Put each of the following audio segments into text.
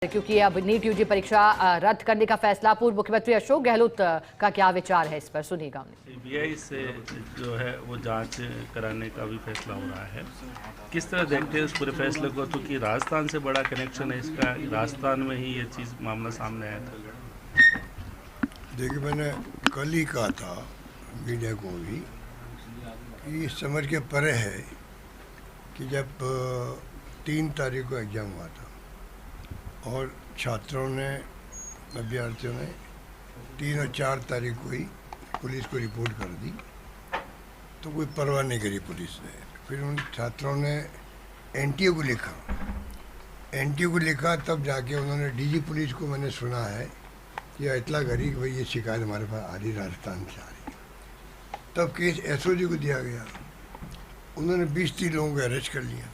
क्योंकि अब NEET UG परीक्षा रद्द करने का फैसला पूर्व मुख्यमंत्री अशोक गहलोत का क्या विचार है इस पर सुनिएगा। सीबीआई से जो है वो जांच कराने का भी फैसला हो रहा है। किस तरह देखते हैं इस पूरे फैसले को, क्योंकि राजस्थान से बड़ा कनेक्शन है इसका, राजस्थान में ही ये चीज़ मामला सामने आया था। देखिए, मैंने कल ही कहा था मीडिया को भी कि इस समझ के परे है कि जब 3 तारीख को एग्ज़ाम हुआ था और छात्रों ने, अभ्यर्थियों ने 3 और 4 तारीख को ही पुलिस को रिपोर्ट कर दी, तो कोई परवाह नहीं करी पुलिस ने। फिर उन छात्रों ने एनटीए को लिखा, तब जाके उन्होंने डीजी पुलिस को, मैंने सुना है कि इतला करी कि भाई ये शिकायत हमारे पास आ रही, राजस्थान से आ रही। तब केस एसओजी को दिया गया, उन्होंने 20-30 लोगों को अरेस्ट कर लिया।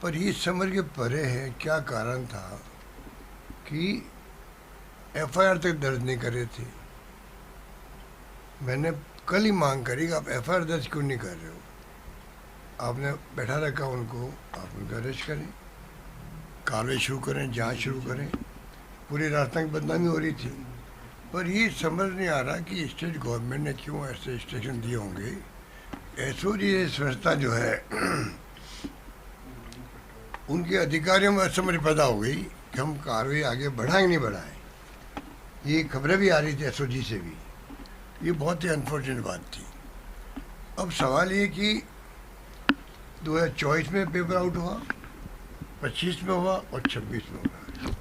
पर ये समझ के परे है क्या कारण था कि एफआईआर तक दर्ज नहीं कर रहे थे। मैंने कल ही मांग करी कि आप एफआईआर दर्ज क्यों नहीं कर रहे हो, आपने बैठा रखा उनको, आप उनको अरेस्ट करें, कार्रवाई शुरू करें, जांच शुरू करें। पूरी राजस्थान की बदनामी हो रही थी। पर ये समझ नहीं आ रहा कि स्टेट गवर्नमेंट ने क्यों ऐसे इंस्ट्रक्शन दिए होंगे। एसओजी संस्था जो है उनके अधिकारियों में असमझ पैदा हो गई कि हम कार्रवाई आगे बढ़ाएं नहीं बढ़ाएं। ये खबरें भी आ रही थी एसओजी से भी। ये बहुत ही अनफॉर्चुनेट बात थी। अब सवाल ये कि 2024 में पेपर आउट हुआ, 25 में हुआ और 26 में हुआ।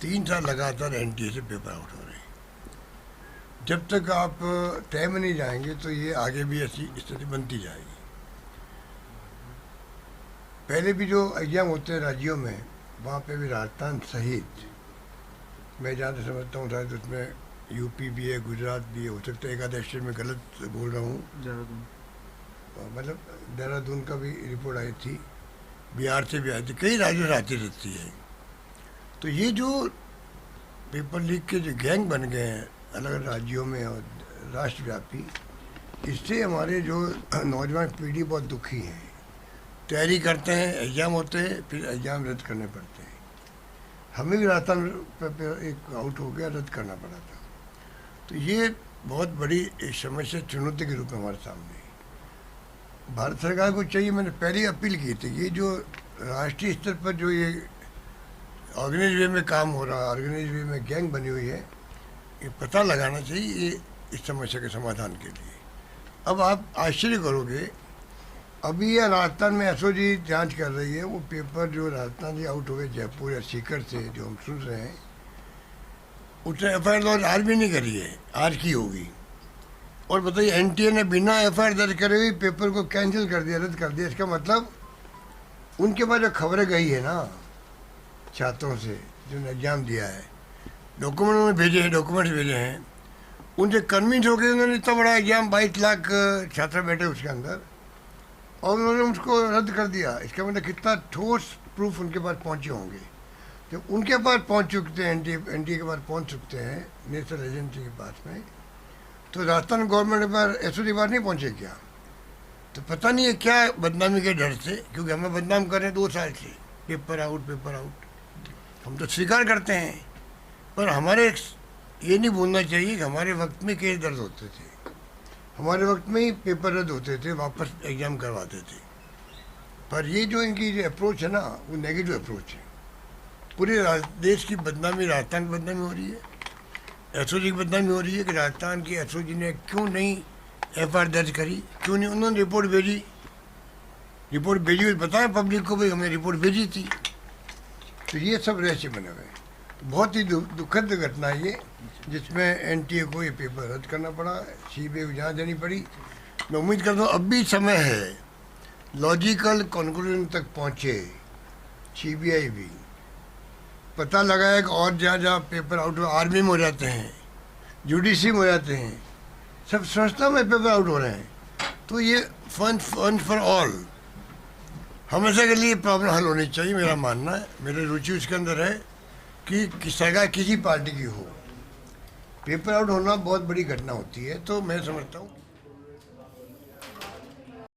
3 साल लगातार एनटीए से पेपर आउट हो रहे हैं। जब तक आप तय में नहीं जाएंगे तो ये आगे भी ऐसी स्थिति बनती जाएगी। पहले भी जो एग्जाम होते हैं राज्यों में, वहाँ पे भी राजस्थान सहित, मैं जहाँ से समझता हूँ शायद उसमें यूपी भी है, गुजरात भी है, हो सकता है एक आधा स्टेट में गलत बोल रहा हूँ, मतलब देहरादून का भी रिपोर्ट आई थी, बिहार से भी आई थी, कई राज्यों से आती रहती है। तो ये जो पेपर लीक के जो गैंग बन गए हैं अलग अलग राज्यों में और राष्ट्रव्यापी, इससे हमारे जो नौजवान पीढ़ी बहुत दुखी है। तैयारी करते हैं, एग्ज़ाम होते हैं, फिर एग्ज़ाम रद्द करने पड़ते हैं। हमें भी राजस्थान पे एक आउट हो गया, रद्द करना पड़ा था। तो ये बहुत बड़ी समस्या, चुनौती के रूप में हमारे सामने है। भारत सरकार को चाहिए, मैंने पहले ही अपील की थी, ये जो राष्ट्रीय स्तर पर जो ये ऑर्गेनाइज वे में काम हो रहा है, ऑर्गेनाइज वे में गैंग बनी हुई है, ये पता लगाना चाहिए ये इस समस्या के समाधान के लिए। अब आप आश्चर्य करोगे, अभी यह राजस्थान में एसओजी जांच कर रही है, वो पेपर जो राजस्थान से आउट हो गए, जयपुर या सीकर से, जो हम सुन रहे हैं, उसने एफआईआर दर्ज आज भी नहीं करी है, आज की होगी। और बताइए, एनटीए ने बिना एफआईआर दर्ज करे हुए पेपर को कैंसिल कर दिया, रद्द कर दिया। इसका मतलब उनके पास जो खबरें गई है ना छात्रों से, जिन्होंने एग्जाम दिया है, डॉक्यूमेंट उन्होंने भेजे हैं, उनसे कन्विंस हो गए। उन्होंने इतना बड़ा एग्जाम, 22 लाख छात्र बैठे उसके अंदर, और उन्होंने उसको रद्द कर दिया। इसका मतलब कितना ठोस प्रूफ उनके पास पहुंचे होंगे। जब उनके पास पहुंच चुकते हैं, एनटीए के पास पहुंच चुकते हैं, नेशनल एजेंसी के पास में, तो राजस्थान गवर्नमेंट के पास एसओजी पास नहीं पहुंचे क्या? तो पता नहीं है क्या बदनामी के डर से, क्योंकि हमें बदनाम कर रहे हैं 2 साल से, पेपर आउट। हम तो स्वीकार करते हैं, पर हमारे ये नहीं भूलना चाहिए कि हमारे वक्त में केस दर्ज होते थे, हमारे वक्त में ही पेपर रद्द होते थे, वापस एग्ज़ाम करवाते थे। पर ये जो इनकी जो अप्रोच है ना, वो नेगेटिव अप्रोच है। पूरे देश की बदनामी, राजस्थान की बदनामी हो रही है, एसओजी की बदनामी हो रही है कि राजस्थान की एसओजी ने क्यों नहीं एफआईआर दर्ज करी, क्यों नहीं उन्होंने रिपोर्ट भेजी हुई, बताएं पब्लिक को भाई हमने रिपोर्ट भेजी थी। तो ये सब रहस्य बने हुए हैं। बहुत ही दुखद घटना है ये, जिसमें एनटीए को ये पेपर रद्द करना पड़ा, सीबीआई को जांच देनी पड़ी। मैं उम्मीद करता हूँ अब भी समय है, लॉजिकल कंक्लूजन तक पहुँचे सीबीआई भी, पता लगाया कि और जहाँ पेपर आउट हो, आर्मी में हो जाते हैं, जुडिशरी में हो जाते हैं, सब संस्था में पेपर आउट हो रहे हैं। तो ये फन फॉर ऑल, हमेशा के लिए प्रॉब्लम हल होनी चाहिए, मेरा मानना है। मेरी रुचि उसके अंदर है कि सरकार किसी पार्टी की हो, पेपर आउट होना बहुत बड़ी घटना होती है। तो मैं समझता हूँ